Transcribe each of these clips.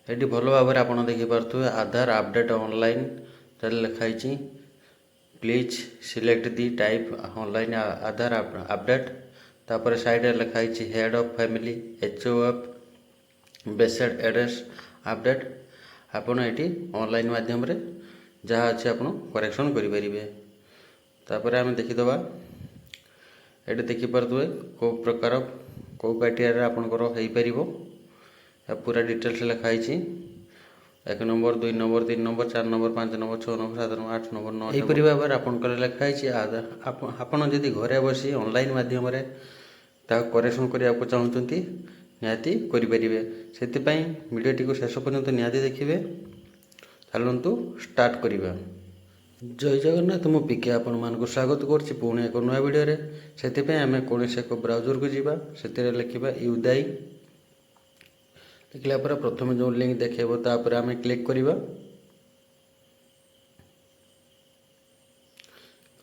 ଏଠି ଭଲ ଭାବରେ ଆପଣ ଦେଖିପାରୁଥିବେ ଆଧାର ଆପଡେଟ୍ ଅନଲାଇନ୍ ତାହେଲେ ଲେଖା ହେଇଛି please select the type online Aadhaar update. ତାପରେ ସାଇଡ଼ରେ ଲେଖା ହେଇଛି head of family HOF based address update. ଆପଣ ଏଠି ଅନଲାଇନ୍ ମାଧ୍ୟମରେ ଯାହା ଅଛି ଆପଣ କରେକ୍ସନ୍ କରିପାରିବେ। ତାପରେ ଆମେ ଦେଖିଦେବା ଏଠି ଦେଖିପାରୁଥିବେ କେଉଁ ପ୍ରକାର କେଉଁ କ୍ରାଇଟେରିଆରେ ଆପଣଙ୍କର ହେଇପାରିବ। पूरा डिटेल्स लिखाई 1 number 2 number 3 number 4 number 5 number 6 number 7 number 8 number 9 यहीपरि भाव आपंकर लिखाई आपड़ जदि घरे बसी ऑनलाइन माध्यम करेक्शन करने को चाहते निहाती करेंगे। से वीडियोटी को शेष पर्यंत निहाती देखिए। चलतु स्टार्ट करवा। जय जगन्नाथ मु पिके आपण मानक स्वागत करुच्ची पुणी एक नुआ वीडियो से आम कौन एक ब्राउजर को जावा से लिखा यूदाई लिखला पर प्रथम जो लिंक देखेबो तापर आम क्लिक करवा।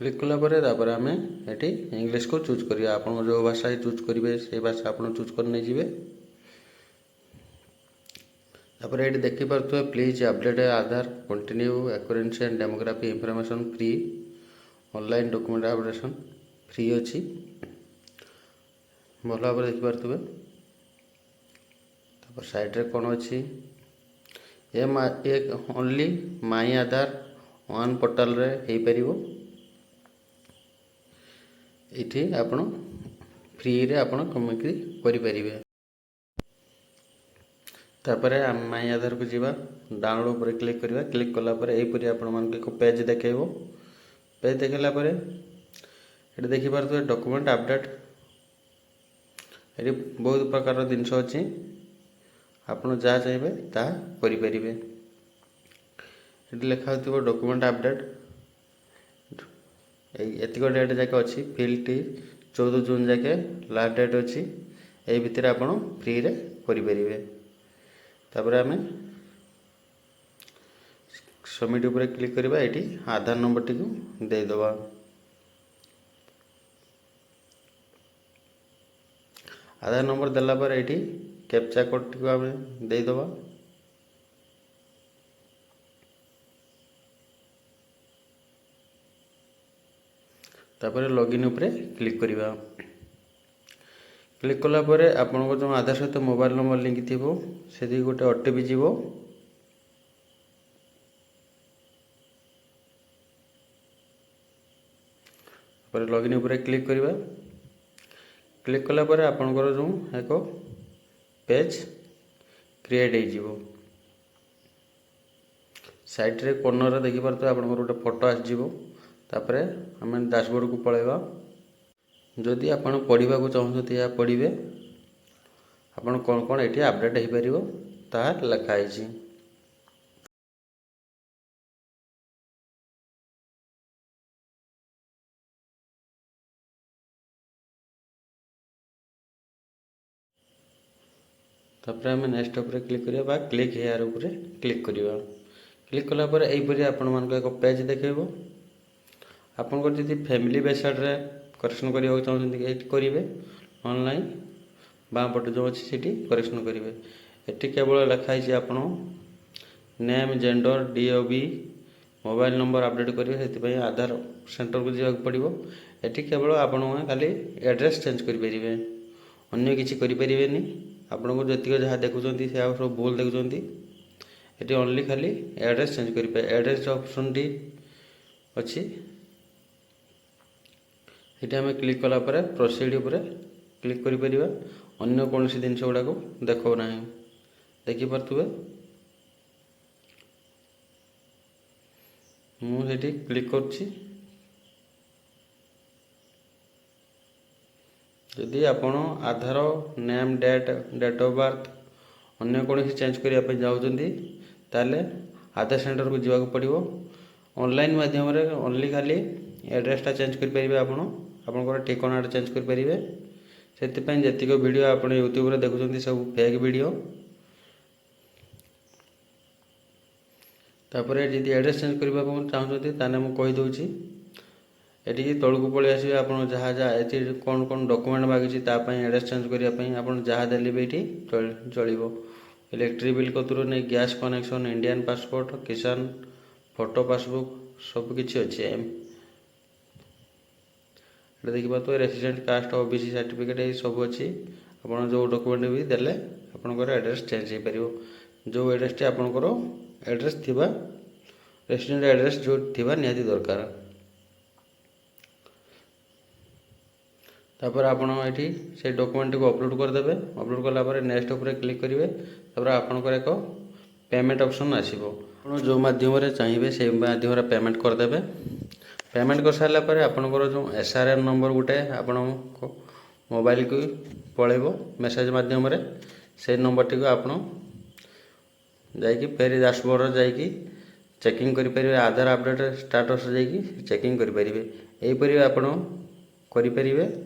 क्लिक कलापर आम ये इंग्लिश को चूज करवा। आप जो भाषा चूज करेंगे से भाषा आप चूज कर नहीं जाए। तापर ये देखिपे please update Aadhaar continue accuracy and demography information free online document updation free अच्छी भल भाव देखिपे। साइड रे कौन अच्छी ये only my Aadhaar one portal रे हो पार ये आपण फ्री रे आपण कमेंट्री करें। तापर माई आधार को जीवा डाउनलोड पर क्लिक करवा। क्लिक कलापर यहीपरि आपण मान एक पेज देखेब। पेज देखला ये देखिपे डॉक्यूमेंट अपडेट ये बहुत प्रकार जिनस अच्छी आपड़ जहाँ चाहिए ता करें। ये लिखा हो डॉक्यूमेंट अपडेट एतिक डेट जाके अच्छी फिल्ड 14 जून जाके लास्ट डेट अच्छी यही भितर आप फ्री रे करें। तापर आम सबमिट उपर क्लिक करवा। ये आधार नंबर टी देदबा। आधार नंबर देलापर ये कैप्चा कोड टी आम देदबा। तापर लॉगिन उपरे क्लिक करवा। क्लिक कलापर आपन जो आधार सहित मोबाइल नंबर लिंक थी से गोटे OTP जीव। लॉगिन उपरे क्लिक करवा। क्लिक कलापर आपनकर जो एक पेज क्रिएट हो साइड रे कॉर्नर देखिपे आप गोटे फोटो आसो। तापर आम डैशबोर्ड को पलैबा। जदि आप पढ़ा को चाहते या पढ़े आपन कौन कौन ये अपडेट हो पार तार लिखाई। तापर आम नेक्स्ट उपर क्लिक करवा क्लिक हेयर उपर क्लिक करवा। क्लिक कलापर यहीपरि आपण मान एक पेज देखेब। आपन जदि फैमिली बेसड रे करेक्शन करने चाहते करेंगे ऑनलाइन बाँ पटे जो अच्छी सीटी करेक्शन करेंगे। ये केवल लिखाई आप name gender DOB mobile number update करेंगे से आधार सेंटर को जावाक पड़ो। ये केवल आपण खाली एड्रेस चेंज करेंगे अन्य किसी करें। आपन को जी जहाँ देखुं से सब भूल देखुं। ये ओनली खाली एड्रेस चेंज करेंगे। एड्रेस ऑप्शन टी अच्छी ये आम क्लिक कलापर प्रोसीड उपर क्लिक करें। अन्य कौन सी जिनस गुड़ाक देखो ना देखिपे मुझे क्लिक करुच्ची। जदि आपण आधार नेम डेट ऑफ बर्थ अन्य कौन चेंज करने चाहते ताले आधार सेंटर को जावाक पड़ो। ऑनलाइन माध्यम ओनली खाली एड्रेसटा चेंज करेंगे। आपंकर ठिकाना चेंज करेंगे। से जी वीडियो आप यूट्यूब रे देखुं सब फेक वीडियो। तापर जी एड्रेस चेंज करने चाहते ताने मुझे कहीदे ये तौक पलि आसवे। आप जहाँ जहाँ कौन कौन डॉक्यूमेंट मागिताप एड्रेस चेंज करने आप जहाँ देले भी ये चलो। इलेक्ट्रिक बिल कतुर नहीं गैस कनेक्शन इंडियन पासपोर्ट किसान फोटो पासबुक सबकि अच्छे ये देखिए तो रेसिडेंट कास्ट ओबीसी सर्टिफिकेट ये सब अच्छी आप जो डॉक्यूमेंट भी देले आपंकर एड्रेस चेंज हो पार जो एड्रेस टी आपंकर एड्रेस थिबा रेसिडेंट एड्रेस जो थिबा निहाती दरकार तापर आपण ये से डॉक्यूमेंट को अपलोड करदे अपलोड कलापर नेक्स्ट उपर क्लिक करेंगे तापर आपंकर एक पेमेंट ऑप्शन आसो आप जो माध्यम चाहिए से माध्यम पेमेंट करदे पेमेंट कर सारा पर आपंकर जो SRN नंबर गोटे आपण मोबाइल को पलैब मेसेज मध्यम से नंबर टी आप फेर डैशबोर्ड जाकि चेकिंग करें आधार अपडेट स्टाटस जाकि चेकिंग करेंगे यहीपर आप करें।